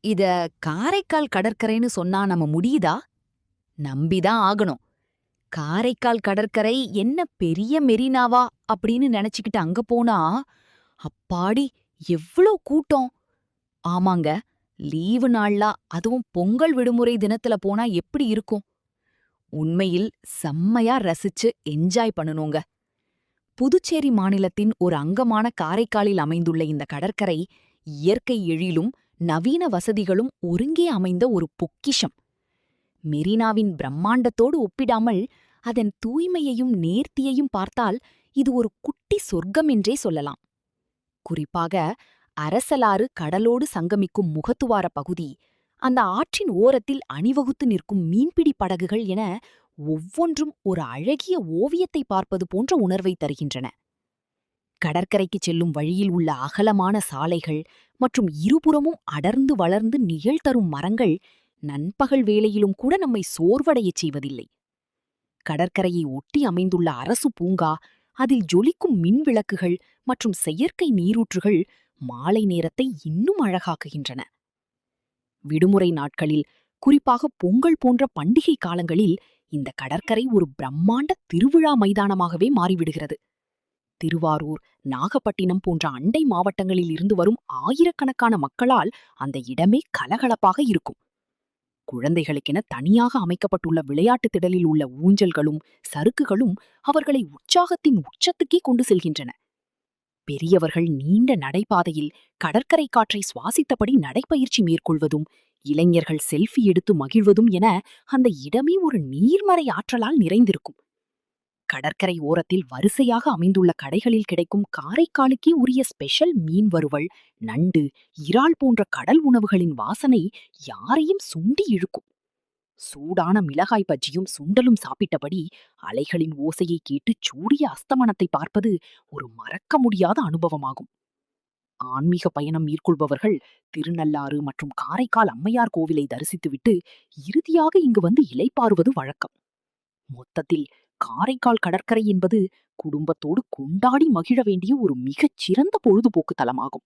இத காரைக்கால் கடற்கரைன்னு சொன்னா நம்ம முடியுதா? நம்பிதான் ஆகணும். காரைக்கால் கடற்கரை என்ன பெரிய மெரினாவா அப்படின்னு நெனச்சுக்கிட்டு அங்க போனா, அப்பாடி எவ்ளோ கூட்டம்! ஆமாங்க, லீவு நாள்ல அதுவும் பொங்கல் விடுமுறை தினத்துல போனா எப்படி இருக்கும்? உண்மையில் செம்மையா ரசிச்சு என்ஜாய் பண்ணனுங்க. புதுச்சேரி மாநிலத்தின் ஒரு அங்கமான காரைக்காலில் அமைந்துள்ள இந்த கடற்கரை, இயற்கை எழிலும் நவீன வசதிகளும் ஒருங்கே அமைந்த ஒரு பொக்கிஷம். மெரினாவின் பிரம்மாண்டத்தோடு ஒப்பிடாமல் அதன் தூய்மையையும் நேர்த்தியையும் பார்த்தால் இது ஒரு குட்டி சொர்க்கம் என்றே சொல்லலாம். குறிப்பாக அரசலாறு கடலோடு சங்கமிக்கும் முகத்துவார பகுதி, அந்த ஆற்றின் ஓரத்தில் அணிவகுத்து நிற்கும் மீன்பிடி படகுகள் என ஒவ்வொன்றும் ஒரு அழகிய ஓவியத்தை பார்ப்பது போன்ற உணர்வை தருகின்றன. கடற்கரைக்கு செல்லும் வழியில் உள்ள அகலமான சாலைகள் மற்றும் இருபுறமும் அடர்ந்து வளர்ந்து நிழல் தரும் மரங்கள் நண்பகல் வேளையிலும் கூட நம்மை சோர்வடையச் செய்வதில்லை. கடற்கரையை ஒட்டி அமைந்துள்ள அரசு பூங்கா, அதில் ஜொலிக்கும் மின் விளக்குகள் மற்றும் செயற்கை நீரூற்றுகள் மாலை நேரத்தை இன்னும் அழகாக்குகின்றன. விடுமுறை நாட்களில், குறிப்பாக பொங்கல் போன்ற பண்டிகை காலங்களில் இந்த கடற்கரை ஒரு பிரம்மாண்ட திருவிழா மைதானமாகவே மாறிவிடுகிறது. திருவாரூர், நாகப்பட்டினம் போன்ற அண்டை மாவட்டங்களில் இருந்து வரும் ஆயிரக்கணக்கான மக்களால் அந்த இடமே கலகலப்பாக இருக்கும். குழந்தைகளுக்கென தனியாக அமைக்கப்பட்டுள்ள விளையாட்டு திடலில் உள்ள ஊஞ்சல்களும் சறுக்குகளும் அவர்களை உற்சாகத்தின் உச்சத்துக்கே கொண்டு செல்கின்றன. பெரியவர்கள் நீண்ட நடைபாதையில் கடற்கரை காற்றை சுவாசித்தபடி நடைப்பயிற்சி மேற்கொள்வதும், இளைஞர்கள் செல்ஃபி எடுத்து மகிழ்வதும் என அந்த இடமே ஒரு நீர்மறை ஆற்றலால் நிறைந்திருக்கும். கடற்கரை ஓரத்தில் வரிசையாக அமைந்துள்ள கடைகளில் கிடைக்கும் காரைக்காலுக்கே உரிய ஸ்பெஷல் மீன் வறுவல், நண்டு, இறால் போன்ற கடல் உணவுகளின் வாசனை யாரையும் சுண்டி இழுக்கும். சூடான மிளகாய் பஜ்ஜியும் சுண்டலும் சாப்பிட்டபடி அலைகளின் ஓசையை கேட்டு சூரிய அஸ்தமனத்தை பார்ப்பது ஒரு மறக்க முடியாத அனுபவமாகும். ஆன்மீக பயணம் மேற்கொள்பவர்கள் திருநள்ளாறு மற்றும் காரைக்கால் அம்மையார் கோவிலை தரிசித்துவிட்டு இறுதியாக இங்கு வந்து இளைப்பாறுவது வழக்கம். மொத்தத்தில் காரைக்கால் கடற்கரை என்பது குடும்பத்தோடு கொண்டாடி மகிழ வேண்டிய ஒரு மிகச் சிறந்த பொழுதுபோக்கு தலமாகும்.